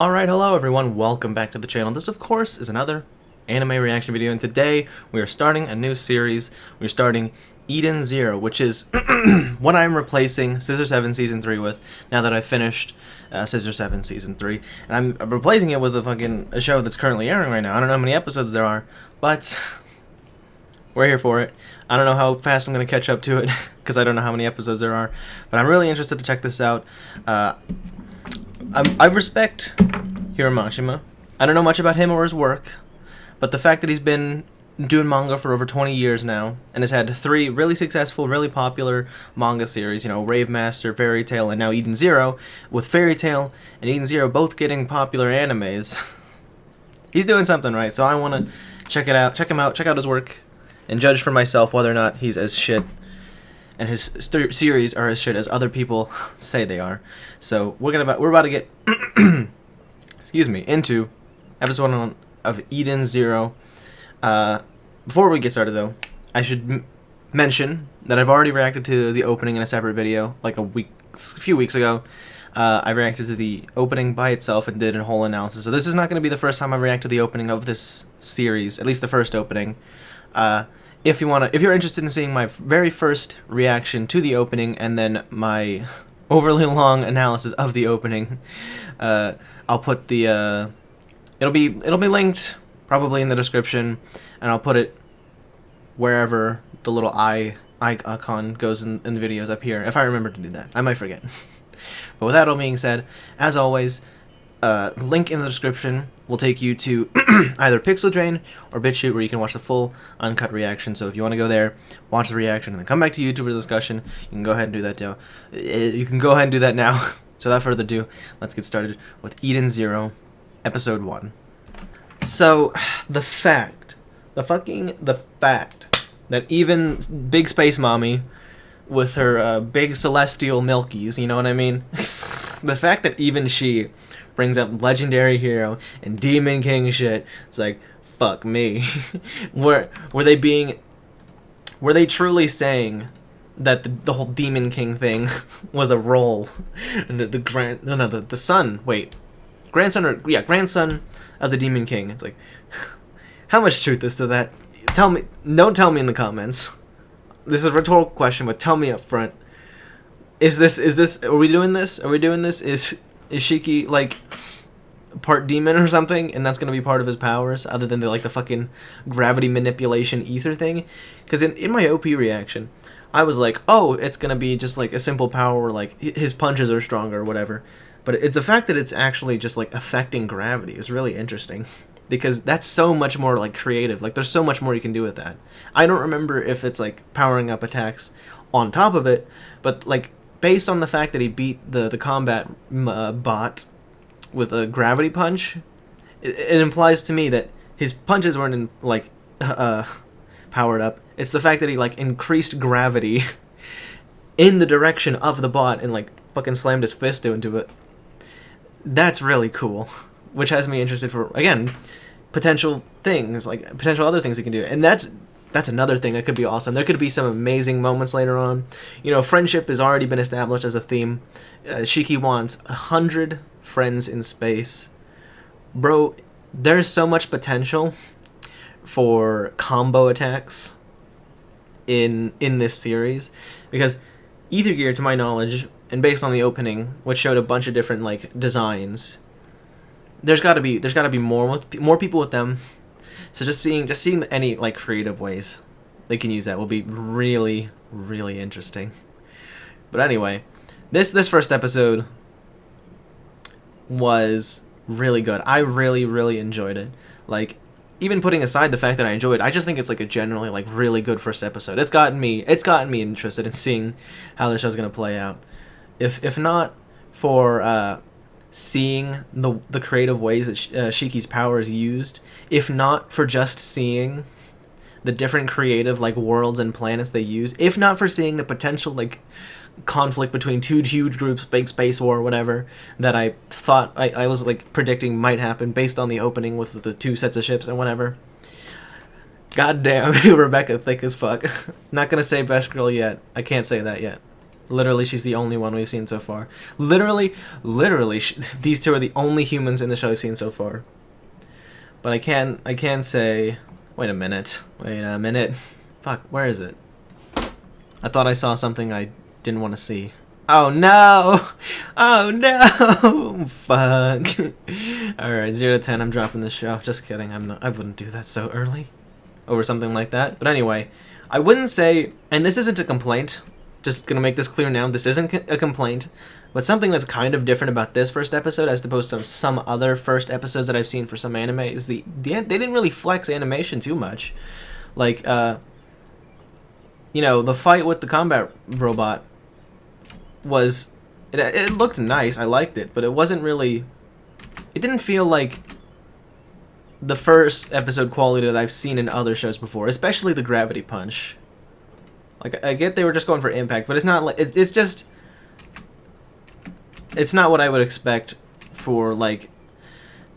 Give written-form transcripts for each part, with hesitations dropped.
Alright, hello everyone, welcome back to the channel. This, of course, is another anime reaction video, and today we are starting a new series. We're starting Eden Zero, which is what I'm replacing Scissor 7 Season 3 with, now that I've finished Scissor 7 Season 3. And I'm replacing it with a show that's currently airing right now. I don't know how many episodes there are, but we're here for it. I don't know how fast I'm going to catch up to it, because I don't know how many episodes there are, but I'm really interested to check this out. I respect Hiro Mashima. I don't know much about him or his work, but the fact that he's been doing manga for over 20 years now, and has had 3 really successful, really popular manga series, you know, Rave Master, Fairy Tail, and now Eden Zero, with Fairy Tail and Eden Zero both getting popular animes, he's doing something right, so I want to check it out, check him out, check out his work, and judge for myself whether or not he's as shit and his series are as shit as other people say they are. So we're about to get excuse me, into episode 1 of Eden Zero. Before we get started though, I should mention that I've already reacted to the opening in a separate video like a few weeks ago. I reacted to the opening by itself and did a whole analysis. So this is not going to be the first time I react to the opening of this series, at least the first opening. If you're interested in seeing my very first reaction to the opening and then my overly long analysis of the opening, I'll put the it'll be linked probably in the description, and I'll put it wherever the little eye icon goes in the videos up here, if I remember to do that. I might forget. But with that all being said, as always, link in the description will take you to either Pixel Drain or BitChute, where you can watch the full uncut reaction. So if you want to go there, watch the reaction, and then come back to YouTube for the discussion, you can go ahead and do that now. You can go ahead and do that now. So without further ado, let's get started with Eden Zero, Episode 1. So, the fact that even Big Space Mommy, with her big celestial milkies, you know what I mean? The fact that even she brings up Legendary Hero and Demon King shit, it's like, fuck me. were they truly saying that the whole Demon King thing was a role? And the son, grandson of the Demon King. It's like, how much truth is to that? Tell me, don't tell me in the comments. This is a rhetorical question, but tell me up front. Are we doing this? Is Shiki like part demon or something, and that's gonna be part of his powers, other than the fucking gravity manipulation ether thing? Because in my OP reaction, I was like, oh, it's gonna be just like a simple power where like his punches are stronger or whatever. But the fact that it's actually just like affecting gravity is really interesting, because that's so much more like creative. Like there's so much more you can do with that. I don't remember if it's like powering up attacks on top of it, but like based on the fact that he beat the combat bot with a gravity punch, it implies to me that his punches weren't powered up. It's the fact that he like increased gravity in the direction of the bot and like fucking slammed his fist into it. That's really cool, which has me interested for, again, potential things, like potential other things he can do. And that's another thing that could be awesome. There could be some amazing moments later on. You know, friendship has already been established as a theme. Shiki wants 100 friends in space. Bro, there's so much potential for combo attacks in this series, because Ether Gear, to my knowledge, and based on the opening, which showed a bunch of different like designs, there's got to be more people with them. So just seeing any like creative ways they can use that will be really, really interesting. But anyway, this first episode was really good. I really, really enjoyed it. Like, even putting aside the fact that I enjoyed it, I just think it's like a generally like really good first episode. It's gotten me interested in seeing how the show's gonna play out. If not for seeing the creative ways that Shiki's power is used, if not for just seeing the different creative like worlds and planets they use, if not for seeing the potential like conflict between two huge groups, big space war or whatever, that I thought I was like predicting might happen based on the opening with the 2 sets of ships and whatever. God damn, Rebecca thick as fuck. Not gonna say best girl yet. I can't say that yet. Literally, she's the only one we've seen so far. Literally, these two are the only humans in the show we've seen so far. But I can say... Wait a minute. Fuck, where is it? I thought I saw something I didn't want to see. Oh no! Oh no! Fuck. Alright, 0 to 10, I'm dropping this show. Just kidding, I wouldn't do that so early. Over something like that. But anyway, I wouldn't say... And this isn't a complaint. Just gonna make this clear now. This isn't a complaint. But something that's kind of different about this first episode as opposed to some other first episodes that I've seen for some anime is they didn't really flex animation too much. Like, you know, the fight with the combat robot was... It looked nice, I liked it, but it wasn't really... It didn't feel like the first episode quality that I've seen in other shows before, especially the gravity punch. Like, I get they were just going for impact, but it's not like... It's just... It's not what I would expect for, like,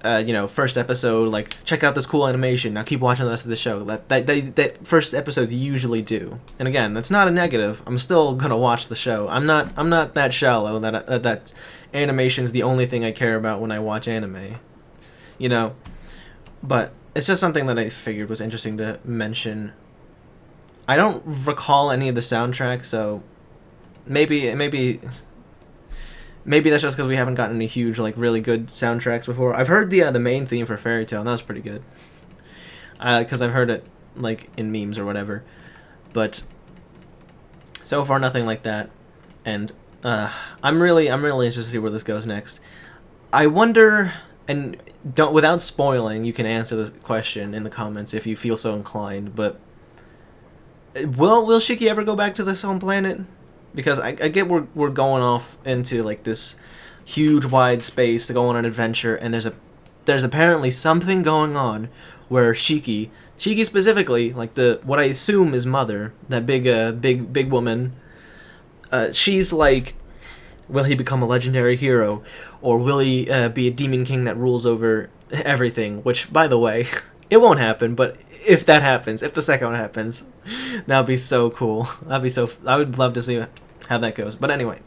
you know, first episode, like, check out this cool animation, now keep watching the rest of the show. That first episodes usually do. And again, that's not a negative. I'm still gonna watch the show. I'm not that shallow that animation's the only thing I care about when I watch anime. You know? But it's just something that I figured was interesting to mention. I don't recall any of the soundtrack, so maybe that's just because we haven't gotten any huge, like, really good soundtracks before. I've heard the main theme for Fairy Tail, and that was pretty good. Because I've heard it, like, in memes or whatever. But so far, nothing like that. And I'm really interested to see where this goes next. I wonder, and without spoiling, you can answer this question in the comments if you feel so inclined. But will Shiki ever go back to this home planet? Because I get we're going off into, like, this huge wide space to go on an adventure, and there's apparently something going on where Shiki specifically, like, what I assume is Mother, that big woman, she's like, will he become a legendary hero, or will he be a demon king that rules over everything? Which, by the way, it won't happen, but if that happens, if the second one happens, that'd be so cool. I would love to see how that goes. But anyway,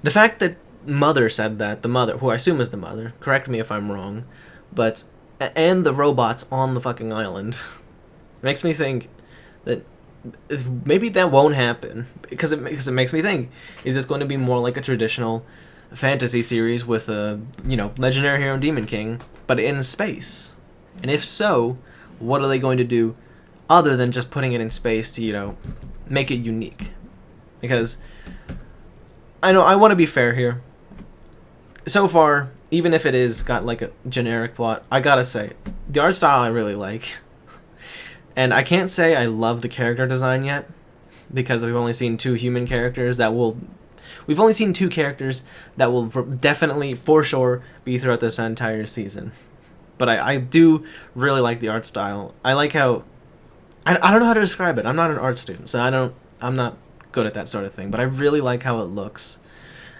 the fact that Mother said that, the Mother, who I assume is the Mother, correct me if I'm wrong, but, and the robots on the fucking island, makes me think that maybe that won't happen, because it makes me think, is this going to be more like a traditional fantasy series with a, you know, legendary hero and demon king, but in space? And if so, what are they going to do other than just putting it in space to, you know, make it unique? Because I know I want to be fair here. So far, even if it is got like a generic plot, I gotta say, the art style I really like. And I can't say I love the character design yet, because we've only seen two characters that will definitely, for sure, be throughout this entire season. But I do really like the art style. I like how... I don't know how to describe it. I'm not an art student, so I'm not good at that sort of thing. But I really like how it looks.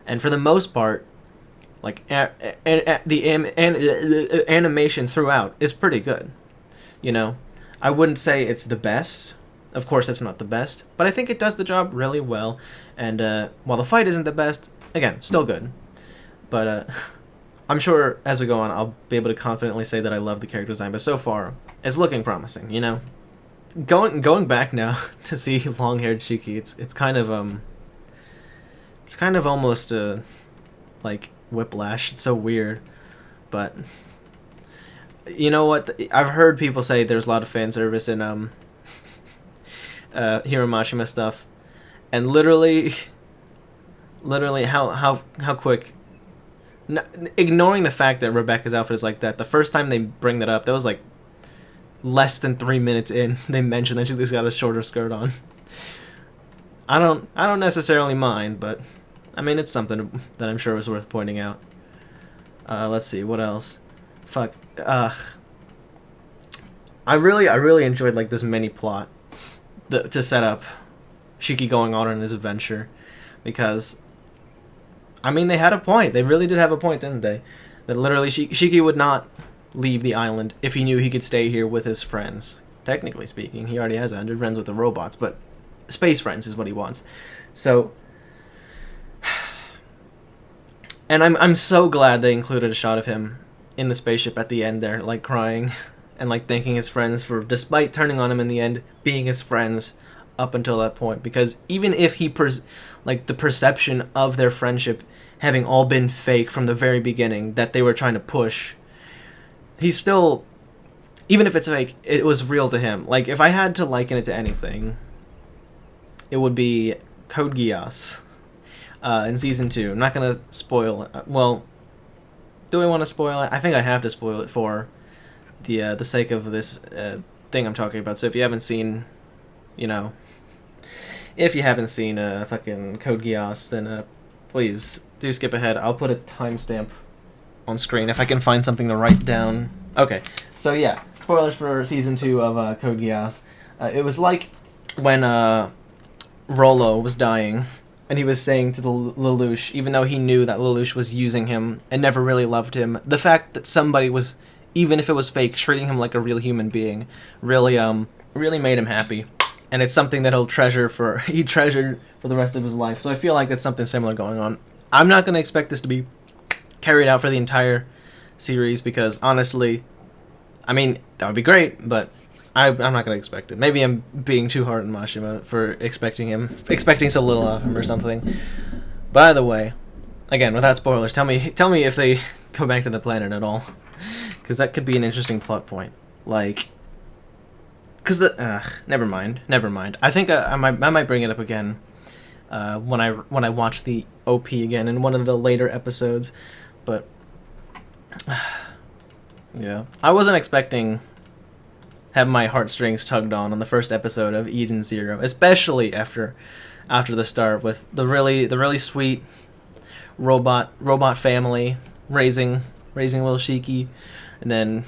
And for the most part, like, the animation throughout is pretty good. You know? I wouldn't say it's the best. Of course, it's not the best. But I think it does the job really well. And while the fight isn't the best, again, still good. But I'm sure as we go on, I'll be able to confidently say that I love the character design. But so far, it's looking promising, you know? Going back now to see long-haired Shiki, it's kind of almost like whiplash. It's so weird. But you know what? I've heard people say there's a lot of fan service in Hiro Mashima stuff. And literally how quick, ignoring the fact that Rebecca's outfit is like that, the first time they bring that up, that was like less than 3 minutes in, they mentioned that she's got a shorter skirt on. I don't necessarily mind, but I mean, it's something that I'm sure was worth pointing out. Let's see, what else? Fuck. I really enjoyed, like, this mini plot to set up Shiki going on his adventure, because I mean, they had a point. They really did have a point, didn't they? That literally Shiki would not leave the island if he knew he could stay here with his friends. Technically speaking, he already has 100 friends with the robots, but space friends is what he wants. So, and I'm so glad they included a shot of him in the spaceship at the end there, like crying and like thanking his friends for, despite turning on him in the end, being his friends up until that point. Because even if like the perception of their friendship having all been fake from the very beginning that they were trying to push, he's still, even if it's fake, it was real to him. Like, if I had to liken it to anything, it would be Code Geass in Season 2. I'm not going to spoil it. Well, do I want to spoil it? I think I have to spoil it for the sake of this thing I'm talking about. So if you haven't seen, if you haven't seen fucking Code Geass, then please do skip ahead. I'll put a timestamp on screen if I can find something to write down. Okay, so yeah, spoilers for Season 2 of Code Geass. It was like when Rollo was dying, and he was saying to the Lelouch, even though he knew that Lelouch was using him and never really loved him, the fact that somebody was, even if it was fake, treating him like a real human being, really made him happy. And it's something that he treasured for the rest of his life. So I feel like that's something similar going on. I'm not going to expect this to be carried out for the entire series, because honestly, I mean, that would be great, but I'm not going to expect it. Maybe I'm being too hard on Mashima for expecting so little of him or something. By the way, again, without spoilers, tell me if they go back to the planet at all, because that could be an interesting plot point. Like, because never mind. I think I might bring it up again when I watch the OP again in one of the later episodes, but yeah, I wasn't expecting have my heartstrings tugged on the first episode of Eden Zero, especially after the start with the really sweet robot family raising little Shiki, and then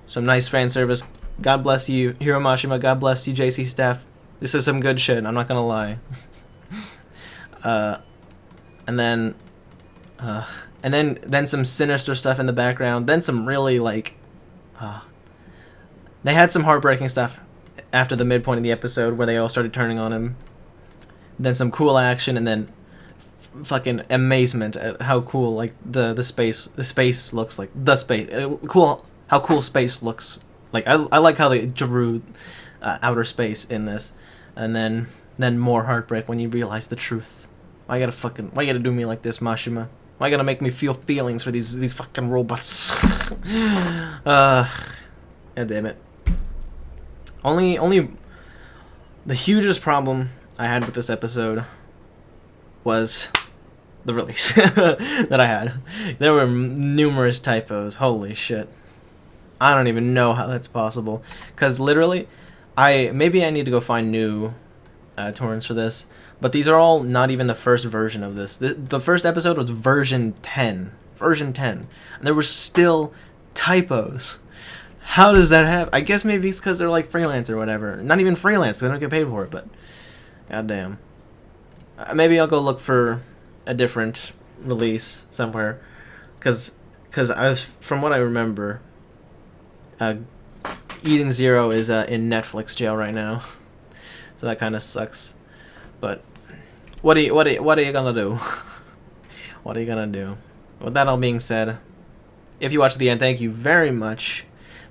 some nice fan service. God bless you, Hiro Mashima. God bless you, JC staff. This is some good shit, I'm not gonna lie. And then some sinister stuff in the background. Then some really they had some heartbreaking stuff after the midpoint of the episode where they all started turning on him. Then some cool action, and then fucking amazement at how cool the space looks like. How cool space looks. Like I like how they drew outer space in this, and then more heartbreak when you realize the truth. Why you gotta do me like this, Mashima? Why you gotta make me feel feelings for these fucking robots? God damn it. Only the hugest problem I had with this episode was the release that I had. There were numerous typos. Holy shit. I don't even know how that's possible. Because literally, maybe I need to go find new torrents for this. But these are all not even the first version of this. The first episode was version 10. Version 10. And there were still typos. How does that happen? I guess maybe it's because they're like freelance or whatever. Not even freelance, they don't get paid for it, but goddamn. Maybe I'll go look for a different release somewhere. Because from what I remember, Eden Zero is in Netflix jail right now. So that kind of sucks. But what are you gonna do? What are you gonna do? With that all being said, if you watched the end, thank you very much.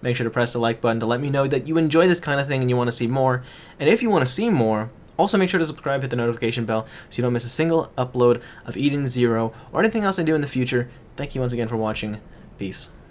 Make sure to press the like button to let me know that you enjoy this kind of thing and you want to see more. And if you want to see more, also make sure to subscribe, hit the notification bell so you don't miss a single upload of Eden Zero or anything else I do in the future. Thank you once again for watching. Peace.